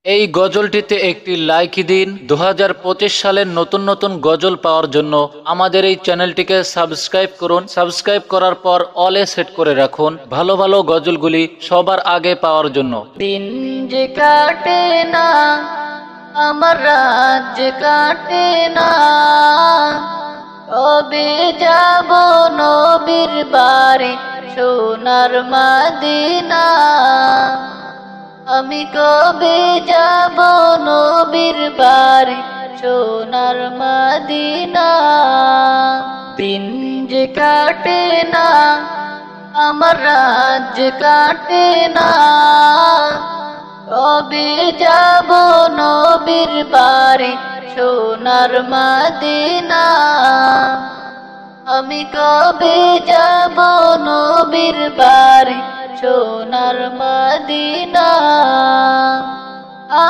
এই গজলটিতে একটি লাইক দিন। 2025 সালের নতুন নতুন গজল পাওয়ার জন্য আমাদের এই চ্যানেলটিকে সাবস্ক্রাইব করুন। সাবস্ক্রাইব করার পর অলে সেট করে রাখুন ভালো ভালো গজলগুলি সবার আগে পাওয়ার জন্য। দিন যে কাটে না, আমার রাত যে কাটে না, কবে যাব নবীর বাড়ি সোনার মদিনা। আমি কবে যাব নবীর বাড়ি সোনার মদিনা। দিন যে কাটে না, আমার রাত যে কাটে না, কবে যাব নবীর বাড়ি সোনার মদিনা। আমি কবে যাব নবীর বাড়ি সোনার মদিনা।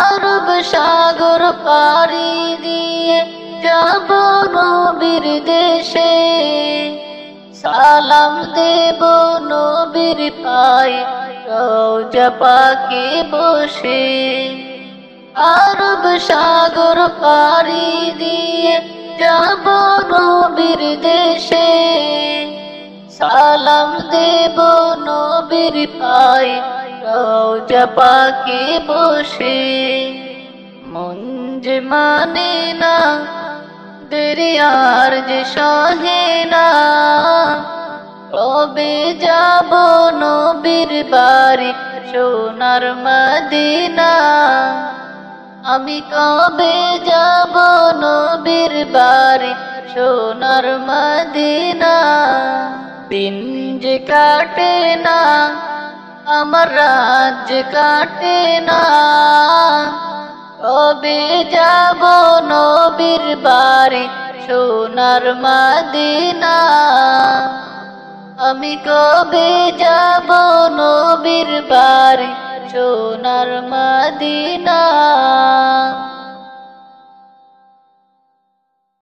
আরব সাগর পাড়ি দিয়ে যাব নবীর দেশে, সালাম দেব নবীর পায়ে রওজা পাকে বসে। আরব সাগর পাড়ি দিয়ে যাব নবীর দেশে, সালাম দেব নবীর পায়ে রওজা পাকে বসে। মন যে মানে না, দেরি আর যে সহে না, কবে যাব নবীর বাড়ি সোনার মদিনা। আমি কবে যাব নবীর বাড়ি সোনার মদিনা। দিন যে কাটে না, আমার রাত যে কাটে না, কবে যাব নবীর বাড়ি সোনার মদিনা। আমি কবে যাব নবীর বাড়ি সোনার মদিনা।